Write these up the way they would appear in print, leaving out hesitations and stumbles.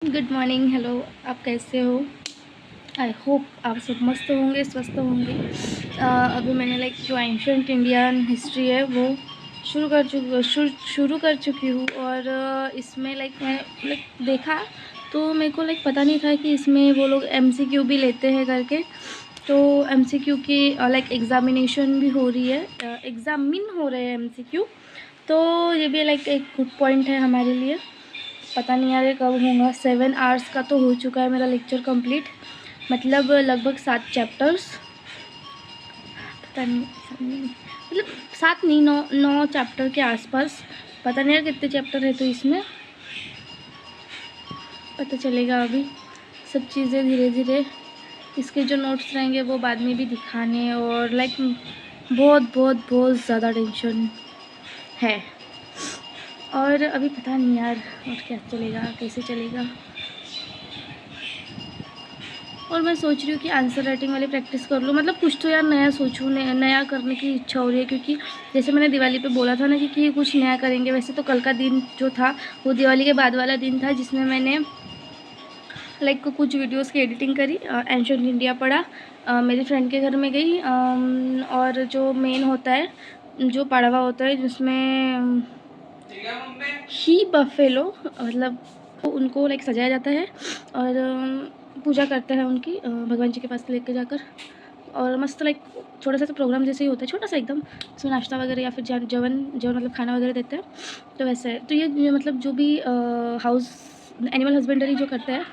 Good morning. Hello, आप कैसे हो? आई होप आप सब मस्त होंगे, स्वस्थ होंगे। अभी मैंने जो एंशंट इंडियन हिस्ट्री है वो शुरू कर चुकी हूँ। और इसमें मैंने देखा तो मेरे को पता नहीं था कि इसमें वो लोग एमसीक्यू भी लेते हैं करके। तो एमसीक्यू की एग्ज़ामिनेशन भी हो रही है, एग्ज़ामिन हो रहे हैं एमसीक्यू। तो ये भी एक गुड पॉइंट है हमारे लिए। पता नहीं यार ये कब होगा। 7 आवर्स का तो हो चुका है मेरा लेक्चर कंप्लीट, मतलब लगभग 7 चैप्टर्स। पता नहीं मतलब 7 नहीं, 9 चैप्टर के आसपास। पता नहीं यार कितने चैप्टर है, तो इसमें पता चलेगा अभी सब चीज़ें धीरे धीरे। इसके जो नोट्स रहेंगे वो बाद में भी दिखाने, और बहुत बहुत बहुत ज़्यादा टेंशन है। और अभी पता नहीं यार और क्या चलेगा, कैसे चलेगा। और मैं सोच रही हूँ कि आंसर राइटिंग वाली प्रैक्टिस कर लूँ, मतलब कुछ तो यार नया सोचूँ, नया करने की इच्छा हो रही है। क्योंकि जैसे मैंने दिवाली पे बोला था ना कि कुछ नया करेंगे। वैसे तो कल का दिन जो था वो दिवाली के बाद वाला दिन था, जिसमें मैंने कुछ वीडियोस की एडिटिंग करी, एंशंट इंडिया पढ़ा, मेरी फ्रेंड के घर में गई, और जो मेन होता है, जो पढ़ावा होता है जिसमें ही बफेलो, मतलब उनको सजाया जाता है और पूजा करते हैं उनकी, भगवान जी के पास लेके जाकर। और मस्त छोटा सा प्रोग्राम जैसे ही होता है, छोटा सा एकदम। उसमें नाश्ता वगैरह या फिर जवन मतलब खाना वगैरह देते हैं। तो वैसे है। तो ये मतलब जो भी हाउस एनिमल हस्बेंडरी जो करते हैं,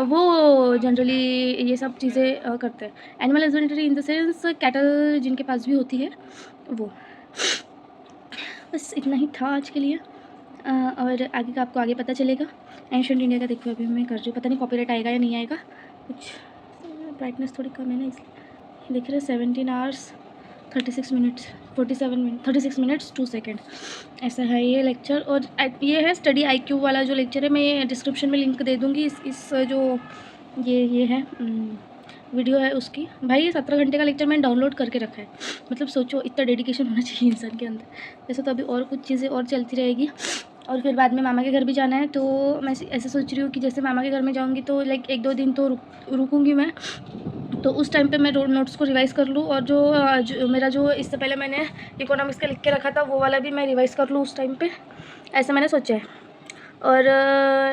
वो जनरली ये सब चीज़ें करते हैं। Animal husbandry in the sense cattle जिनके पास भी होती है वो। बस इतना ही था आज के लिए। और आगे का आपको आगे पता चलेगा। एंशंट इंडिया का देखो अभी मैं कर रही हूँ, पता नहीं कॉपीराइट आएगा या नहीं आएगा। कुछ ब्राइटनेस थोड़ी कम है ना, इसलिए देख रहे हैं 17 hours 36 minutes 47 minute 36 minutes 2 second. ऐसा है ये लेक्चर। और ये है स्टडी IQ वाला जो लेक्चर है। मैं डिस्क्रिप्शन में लिंक दे दूँगी इस जो ये है वीडियो है उसकी। भाई ये 17 घंटे का लेक्चर मैंने डाउनलोड करके रखा है। मतलब सोचो इतना डेडिकेशन होना चाहिए इंसान के अंदर। वैसे तो अभी और कुछ चीज़ें और चलती रहेगी, और फिर बाद में मामा के घर भी जाना है। तो मैं ऐसे सोच रही हूँ कि जैसे मामा के घर में जाऊँगी तो 1-2 दिन तो रुकूँगी मैं। तो उस टाइम पे मैं नोट्स को रिवाइज़ कर लूँ, और जो मेरा जो इससे पहले मैंने इकोनॉमिक्स का लिख के रखा था वो वाला भी मैं रिवाइज़ कर लूँ उस टाइम पे। ऐसा मैंने सोचा है। और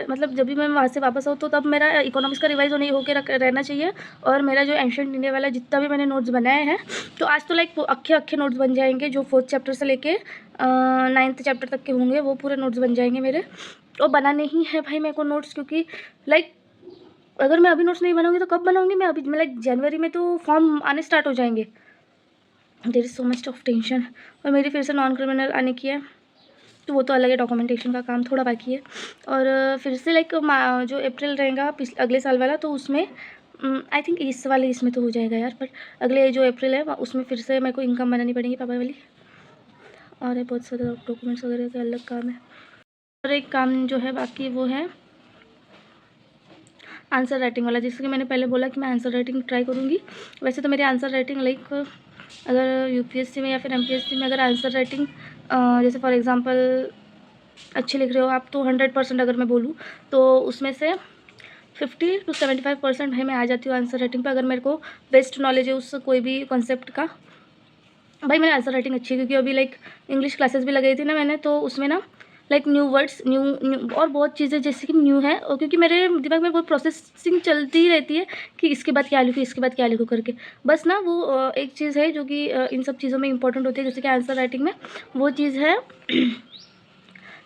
मतलब जब भी मैं वहाँ से वापस आऊँ तो तब मेरा इकोनॉमिक्स का रिवाइज़ होने होकर रहना चाहिए। और मेरा जो एंशंट इंडिया वाला जितना भी मैंने नोट्स बनाए हैं, तो आज तो अच्छे नोट्स बन जाएंगे। जो 4th चैप्टर से लेके 9th चैप्टर तक के होंगे वो पूरे नोट्स बन जाएंगे मेरे। और बनाने ही है भाई मेरे को नोट्स, क्योंकि अगर मैं अभी नोट्स नहीं बनाऊंगी तो कब बनाऊंगी मैं? अभी जनवरी में तो फॉर्म आने स्टार्ट हो जाएंगे। There is so much of tension. और मेरी फिर से नॉन क्रिमिनल आने की है, तो वो तो अलग है, डॉक्यूमेंटेशन का काम थोड़ा बाकी है। और फिर से जो अप्रैल रहेगा अगले साल वाला, तो उसमें आई थिंक इसमें तो हो जाएगा यार। पर अगले जो अप्रैल है उसमें फिर से मेरे को इनकम बनानी पड़ेगी पापा वाली। और है बहुत सारे डॉक्यूमेंट्स वगैरह का अलग काम है। और एक काम जो है बाकी वो है आंसर राइटिंग वाला, जिसके मैंने पहले बोला कि मैं आंसर राइटिंग ट्राई करूँगी। वैसे तो मेरी आंसर राइटिंग अगर UPSC में या फिर MPSC में अगर आंसर राइटिंग जैसे फॉर एग्ज़ाम्पल अच्छे लिख रहे हो आप, तो 100% अगर मैं बोलूँ तो उसमें से 50 to 75% है मैं आ जाती हूँ आंसर राइटिंग पे। अगर मेरे को बेस्ट नॉलेज है उस कोई भी कॉन्सेप्ट का। भाई मेरी आंसर राइटिंग अच्छी है, क्योंकि अभी इंग्लिश क्लासेस भी लगाई थी ना मैंने, तो उसमें ना न्यू वर्ड्स न्यू और बहुत चीज़ें जैसे कि न्यू है। और क्योंकि मेरे दिमाग में बहुत प्रोसेसिंग चलती ही रहती है कि इसके बाद क्या लिखूँ, इसके बाद क्या लिखूँ करके। बस ना वो एक चीज़ है जो कि इन सब चीज़ों में इंपॉर्टेंट होती है, जैसे कि आंसर राइटिंग में वो चीज़ है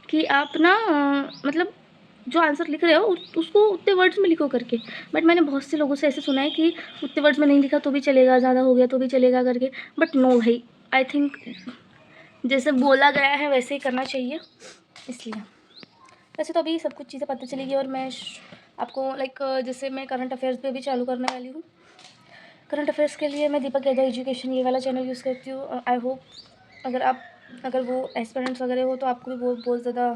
कि आप ना मतलब जो आंसर लिख रहे हो उसको उतने वर्ड्स में लिखो करके। बट मैंने बहुत से लोगों से ऐसे सुना है कि उतने वर्ड्स में नहीं लिखा तो भी चलेगा, ज़्यादा हो गया तो भी चलेगा करके। बट नो भाई, आई थिंक जैसे बोला गया है वैसे ही करना चाहिए। इसलिए वैसे तो अभी सब कुछ चीज़ें पता चलेगी। और मैं आपको जैसे मैं करंट अफेयर्स पे भी चालू करने वाली हूँ। करंट अफेयर्स के लिए मैं दीपक यादव एजुकेशन ये वाला चैनल यूज़ करती हूँ। आई होप अगर वो एस्पिरेंट्स वगैरह हो तो आपको भी बहुत ज़्यादा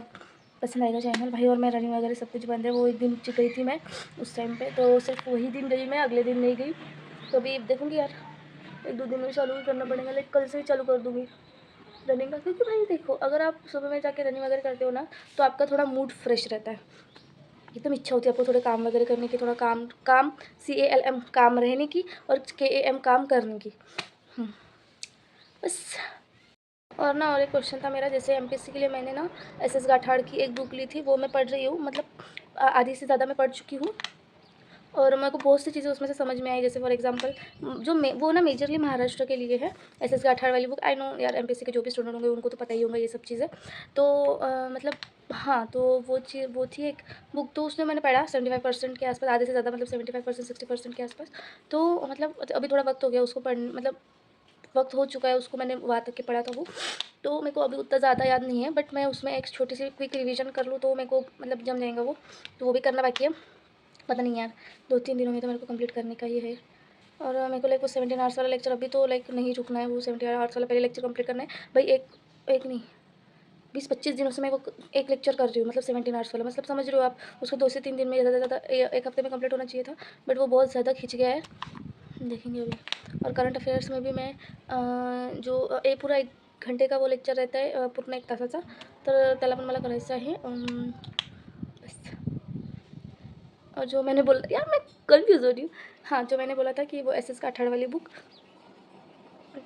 पसंद आएगा चैनल भाई। और मैं रनिंग वगैरह सब कुछ बंद है। वो एक दिन गई थी मैं उस टाइम पे, तो सिर्फ वही दिन गई मैं, अगले दिन नहीं गई। तो अभी देखूँगी यार 1-2 दिन में चालू ही करना पड़ेगा। कल से ही चालू कर दूँगी रनिंग का। क्योंकि भाई देखो, अगर आप सुबह में जाके रनिंग वगैरह करते हो ना तो आपका थोड़ा मूड फ्रेश रहता है। एकदम इच्छा होती है आपको थोड़े काम वगैरह करने की, थोड़ा काम काम CALM काम रहने की और KAM काम करने की। बस। और ना और एक क्वेश्चन था मेरा, जैसे MPSC के लिए मैंने ना SS गाठाड़ की एक बुक ली थी, वो मैं पढ़ रही हूँ, मतलब आधी से ज़्यादा मैं पढ़ चुकी हूँ और मेरे को बहुत सी चीज़ें उसमें से समझ में आई। जैसे फॉर एग्जांपल जो वो ना मेजरली महाराष्ट्र के लिए है, SS गाठाड़ वाली बुक। आई नो यार, MPSC के जो भी स्टूडेंट होंगे उनको तो पता ही होगा ये सब चीज़ें। तो मतलब हाँ, तो वो थी एक बुक, तो उसमें मैंने पढ़ा 75% के आसपास, आधे से ज़्यादा, मतलब 75% 60% के आसपास। तो मतलब अभी थोड़ा वक्त हो गया उसको मतलब वक्त हो चुका है, उसको मैंने वहाँ तक के पढ़ा था वो, तो मेरे को अभी उतना ज़्यादा याद नहीं है, बट मैं उसमें एक छोटी सी क्विक रिवीजन कर लूँ तो मेरे को मतलब जम जाएगा वो, तो वो भी करना बाकी है। पता नहीं यार, 2-3 दिनों में तो मेरे को कंप्लीट करने का ही है। और मेरे को लाइक वो 17 आवर्स वाला लेक्चर अभी तो लाइक नहीं रुकना है, वो 17 आवर्स वाला पहले लेक्चर कंप्लीट करना है भाई। एक नहीं, 20-25 दिनों से मैं वो एक लेक्चर कर रही हूँ, मतलब 17 आवर्स वाला, मतलब समझ रहे हो आप। उसको 2 से 3 दिन में ज़्यादा से ज़्यादा एक हफ्ते में कंप्लीट होना चाहिए था, बट वो बहुत ज़्यादा खिंच गया है, देखेंगे अभी। और करंट अफेयर्स में भी मैं जो पूरा 1 घंटे का वो लेक्चर रहता है, पूर्ण 1 तासाचा, तर त्याला पण मला करायचं आहे। बस। और जो मैंने बोला यार, मैं कन्फ्यूज़ हो रही हूँ। हाँ, जो मैंने बोला था कि वो SS गाठाड़ वाली बुक,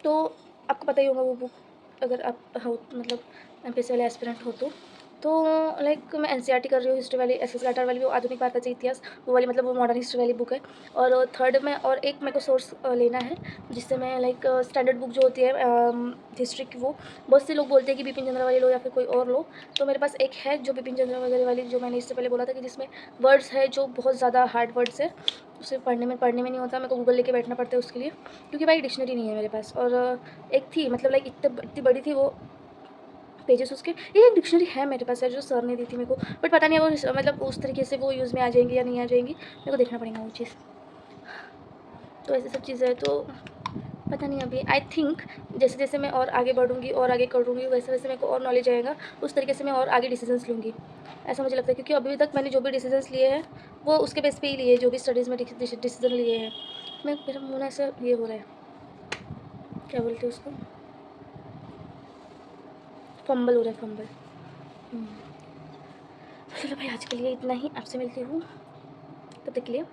तो आपको पता ही होगा वो बुक, अगर आप हो मतलब MPSC वाले एस्पिरेंट हो तो लाइक मैं NCERT कर रही हूँ हिस्ट्री वाली, SS गाठाड़ वाली, वो आधुनिक भारताचा इतिहास वो वाली, मतलब वो मॉडर्न हिस्ट्री वाली बुक है। और थर्ड में और एक मेरे को सोर्स लेना है, जिससे मैं लाइक स्टैंडर्ड बुक जो होती है हिस्ट्री की, वो बहुत से लोग बोलते हैं कि बिपिन चंद्र वाली लो या फिर कोई और लो, तो मेरे पास एक है जो बिपिन चंद्र वगैरह वाली, जो मैंने इससे पहले बोला था कि जिसमें वर्ड्स है जो बहुत ज़्यादा हार्ड वर्ड्स है, उसे पढ़ने में नहीं होता, मेरे को गूगल लेके बैठना पड़ता है उसके लिए, क्योंकि भाई डिक्शनरी नहीं है मेरे पास। और एक थी, मतलब लाइक इतनी बड़ी थी वो पेजेस उसके, ये एक डिक्शनरी है मेरे पास है जो सर ने दी थी मेरे को, बट पता नहीं वो मतलब उस तरीके से वो यूज़ में आ जाएंगी या नहीं आ जाएंगी, मेरे को देखना पड़ेगा वो चीज़। तो ऐसी सब चीज़ें हैं, तो पता नहीं अभी। आई थिंक जैसे जैसे मैं और आगे बढ़ूँगी और आगे करूँगी, वैसे वैसे मेरे को और नॉलेज आएगा, उस तरीके से मैं और आगे डिसीजंस लूँगी, ऐसा मुझे लगता है। क्योंकि अभी तक मैंने जो भी डिसीजंस लिए हैं वो उसके बेस पे ही लिए, जो भी स्टडीज़ में डिसीजन लिए हैं। मेरा मुँह ना ऐसा ये हो रहा है, क्या बोलते हैं उसको, फंबल हो रहा है, फंबल। चलो भाई, आज के लिए इतना ही, आपसे मिलती हूँ, तब तक के लिए